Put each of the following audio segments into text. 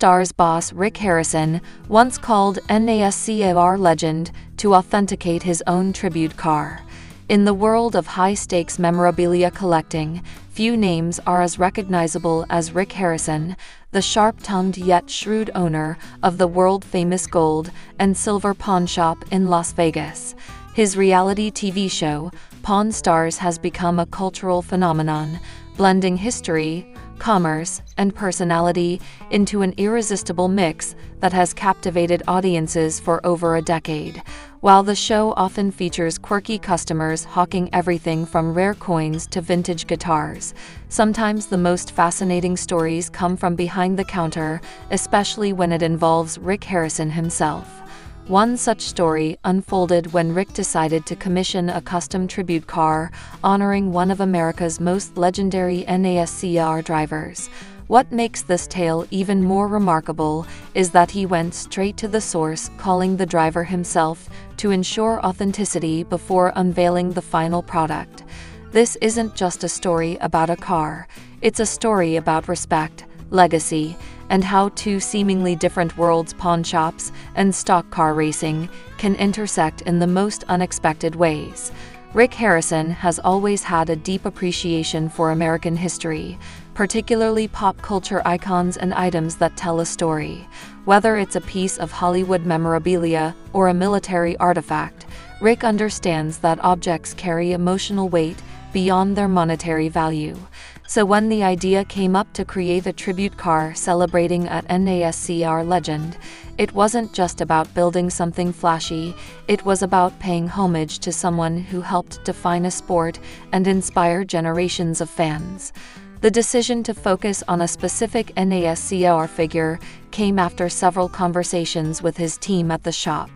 Stars boss Rick Harrison once called NASCAR legend to authenticate his own tribute car. In the world of high-stakes memorabilia collecting, few names are as recognizable as Rick Harrison, the sharp-tongued yet shrewd owner of the world-famous gold and silver pawn shop in Las Vegas. His reality TV show, Pawn Stars, has become a cultural phenomenon, blending history, commerce, and personality into an irresistible mix that has captivated audiences for over a decade. While the show often features quirky customers hawking everything from rare coins to vintage guitars, sometimes the most fascinating stories come from behind the counter, especially when it involves Rick Harrison himself. One such story unfolded when Rick decided to commission a custom tribute car honoring one of America's most legendary NASCAR drivers. What makes this tale even more remarkable is that he went straight to the source, calling the driver himself to ensure authenticity before unveiling the final product. This isn't just a story about a car, it's a story about respect, legacy, and how two seemingly different worlds, pawn shops and stock car racing, can intersect in the most unexpected ways. Rick Harrison has always had a deep appreciation for American history, particularly pop culture icons and items that tell a story. Whether it's a piece of Hollywood memorabilia or a military artifact, Rick understands that objects carry emotional weight beyond their monetary value. So when the idea came up to create a tribute car celebrating an NASCAR legend, it wasn't just about building something flashy, it was about paying homage to someone who helped define a sport and inspire generations of fans. The decision to focus on a specific NASCAR figure came after several conversations with his team at the shop,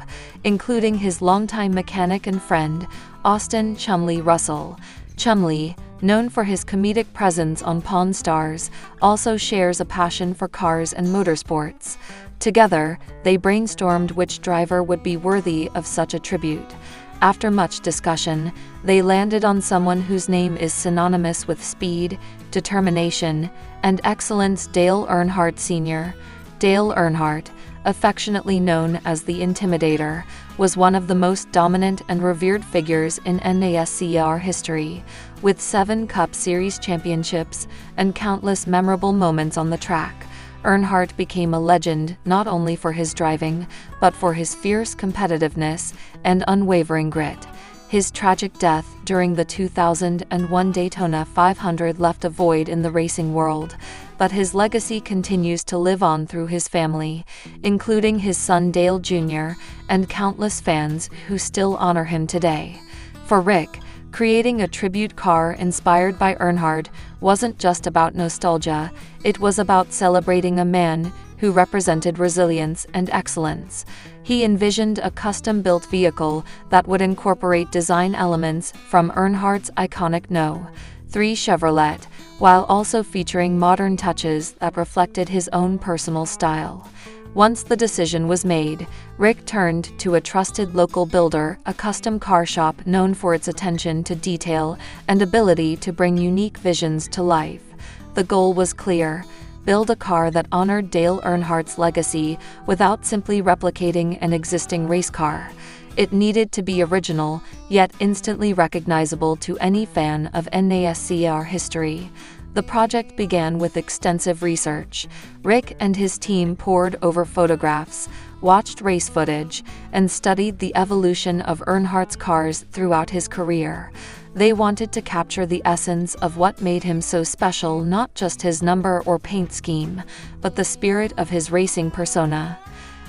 including his longtime mechanic and friend, Austin "Chumlee" Russell. Chumlee, known for his comedic presence on Pawn Stars, also shares a passion for cars and motorsports. Together, they brainstormed which driver would be worthy of such a tribute. After much discussion, they landed on someone whose name is synonymous with speed, determination, and excellence: Dale Earnhardt Sr. Dale Earnhardt, affectionately known as the Intimidator, was one of the most dominant and revered figures in NASCAR history. With 7 Cup Series championships and countless memorable moments on the track, Earnhardt became a legend not only for his driving, but for his fierce competitiveness and unwavering grit. His tragic death during the 2001 Daytona 500 left a void in the racing world, but his legacy continues to live on through his family, including his son Dale Jr., and countless fans who still honor him today. For Rick, creating a tribute car inspired by Earnhardt wasn't just about nostalgia, it was about celebrating a man who represented resilience and excellence. He envisioned a custom-built vehicle that would incorporate design elements from Earnhardt's iconic No.3 Chevrolet, while also featuring modern touches that reflected his own personal style. Once the decision was made, Rick turned to a trusted local builder, a custom car shop known for its attention to detail and ability to bring unique visions to life. The goal was clear: build a car that honored Dale Earnhardt's legacy without simply replicating an existing race car. It needed to be original, yet instantly recognizable to any fan of NASCAR history. The project began with extensive research. Rick and his team pored over photographs, watched race footage, and studied the evolution of Earnhardt's cars throughout his career. They wanted to capture the essence of what made him so special, not just his number or paint scheme, but the spirit of his racing persona.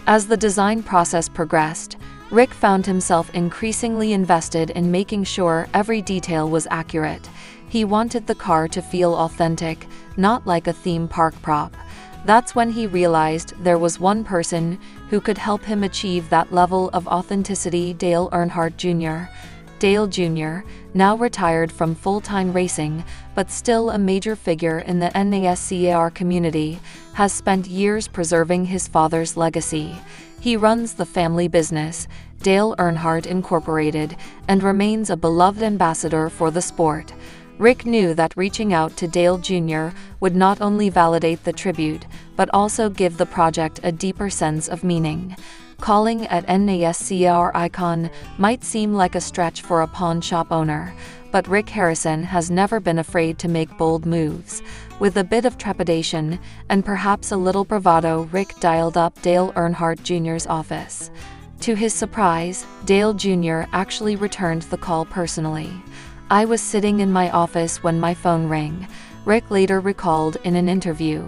As the design process progressed, Rick found himself increasingly invested in making sure every detail was accurate. He wanted the car to feel authentic, not like a theme park prop. That's when he realized there was one person who could help him achieve that level of authenticity: Dale Earnhardt Jr. Dale Jr., now retired from full-time racing, but still a major figure in the NASCAR community, has spent years preserving his father's legacy. He runs the family business, Dale Earnhardt Incorporated, and remains a beloved ambassador for the sport. Rick knew that reaching out to Dale Jr. would not only validate the tribute, but also give the project a deeper sense of meaning. Calling at NASCAR icon might seem like a stretch for a pawn shop owner, but Rick Harrison has never been afraid to make bold moves. With a bit of trepidation, and perhaps a little bravado, Rick dialed up Dale Earnhardt Jr.'s office. To his surprise, Dale Jr. actually returned the call personally. "I was sitting in my office when my phone rang," Rick later recalled in an interview.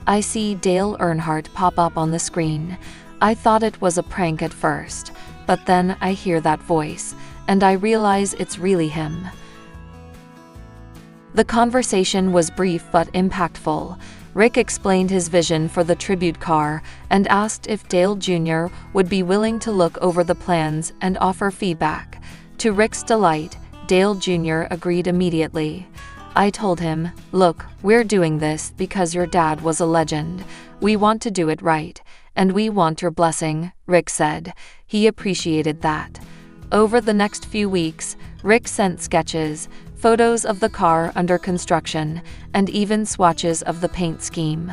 "I see Dale Earnhardt pop up on the screen. I thought it was a prank at first, but then I hear that voice, and I realize it's really him." The conversation was brief but impactful. Rick explained his vision for the tribute car and asked if Dale Jr. would be willing to look over the plans and offer feedback. To Rick's delight, Dale Jr. agreed immediately. "I told him, look, we're doing this because your dad was a legend. We want to do it right, and we want your blessing," Rick said. He appreciated that. Over the next few weeks, Rick sent sketches, photos of the car under construction, and even swatches of the paint scheme.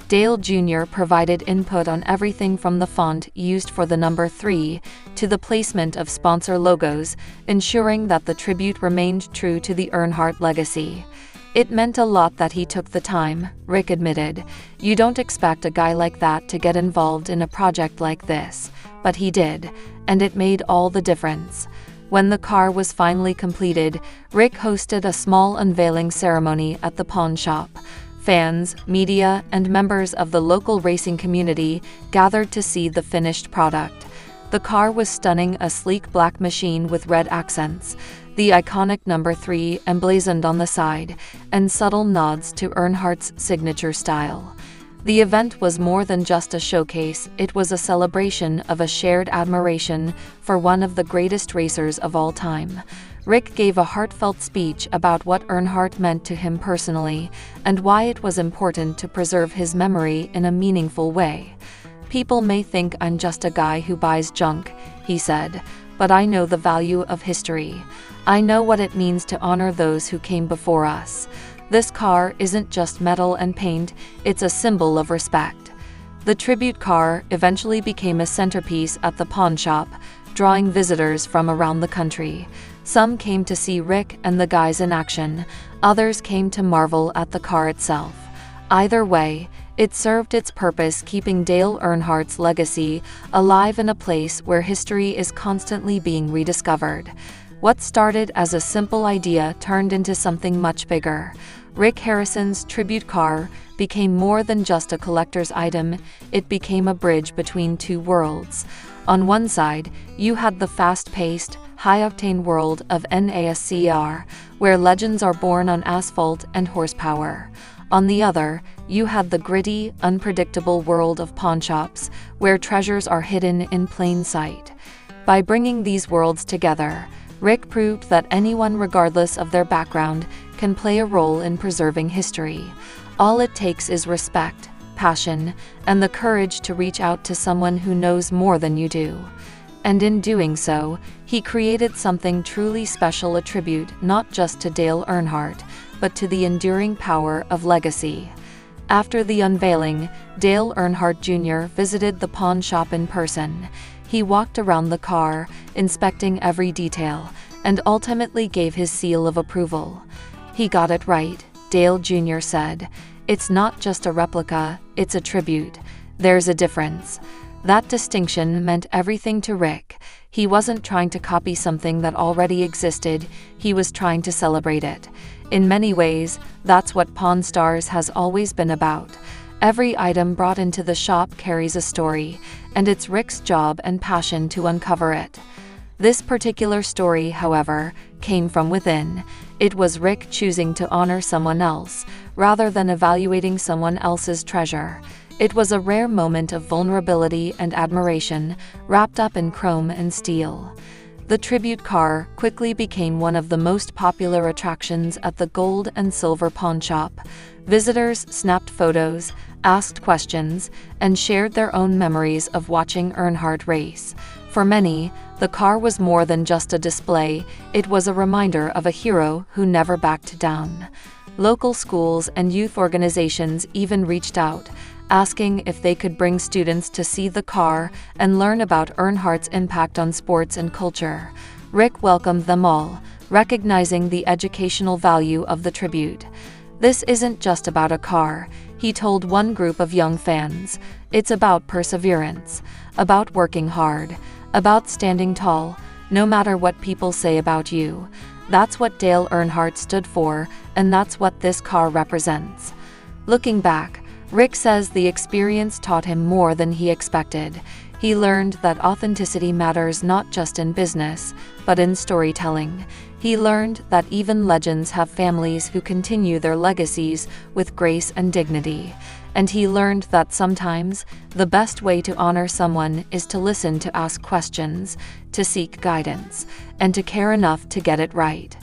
Dale Jr. provided input on everything from the font used for the number 3 to the placement of sponsor logos, ensuring that the tribute remained true to the Earnhardt legacy. "It meant a lot that he took the time," Rick admitted. "You don't expect a guy like that to get involved in a project like this, but he did, and it made all the difference." When the car was finally completed, Rick hosted a small unveiling ceremony at the pawn shop. Fans, media, and members of the local racing community gathered to see the finished product. The car was stunning, a sleek black machine with red accents, the iconic number 3 emblazoned on the side, and subtle nods to Earnhardt's signature style. The event was more than just a showcase, it was a celebration of a shared admiration for one of the greatest racers of all time. Rick gave a heartfelt speech about what Earnhardt meant to him personally, and why it was important to preserve his memory in a meaningful way. "People may think I'm just a guy who buys junk," he said, "but I know the value of history. I know what it means to honor those who came before us. This car isn't just metal and paint, it's a symbol of respect." The tribute car eventually became a centerpiece at the pawn shop, drawing visitors from around the country. Some came to see Rick and the guys in action, others came to marvel at the car itself. Either way, it served its purpose, keeping Dale Earnhardt's legacy alive in a place where history is constantly being rediscovered. What started as a simple idea turned into something much bigger. Rick Harrison's tribute car became more than just a collector's item, it became a bridge between two worlds. On one side, you had the fast-paced, high-octane world of NASCAR, where legends are born on asphalt and horsepower. On the other, you had the gritty, unpredictable world of pawnshops, where treasures are hidden in plain sight. By bringing these worlds together, Rick proved that anyone, regardless of their background, can play a role in preserving history. All it takes is respect, passion, and the courage to reach out to someone who knows more than you do. And in doing so, he created something truly special, a tribute not just to Dale Earnhardt, but to the enduring power of legacy. After the unveiling, Dale Earnhardt Jr. visited the pawn shop in person. He walked around the car, inspecting every detail, and ultimately gave his seal of approval. "He got it right," Dale Jr. said. "It's not just a replica, it's a tribute. There's a difference." That distinction meant everything to Rick. He wasn't trying to copy something that already existed, he was trying to celebrate it. In many ways, that's what Pawn Stars has always been about. Every item brought into the shop carries a story, and it's Rick's job and passion to uncover it. This particular story, however, came from within. It was Rick choosing to honor someone else, rather than evaluating someone else's treasure. It was a rare moment of vulnerability and admiration, wrapped up in chrome and steel. The tribute car quickly became one of the most popular attractions at the gold and silver pawn shop. Visitors snapped photos, asked questions, and shared their own memories of watching Earnhardt race. For many, the car was more than just a display, it was a reminder of a hero who never backed down. Local schools and youth organizations even reached out, asking if they could bring students to see the car and learn about Earnhardt's impact on sports and culture. Rick welcomed them all, recognizing the educational value of the tribute. "This isn't just about a car," he told one group of young fans. "It's about perseverance, about working hard, about standing tall, no matter what people say about you. That's what Dale Earnhardt stood for, and that's what this car represents." Looking back, Rick says the experience taught him more than he expected. He learned that authenticity matters not just in business, but in storytelling. He learned that even legends have families who continue their legacies with grace and dignity. And he learned that sometimes, the best way to honor someone is to listen, to ask questions, to seek guidance, and to care enough to get it right.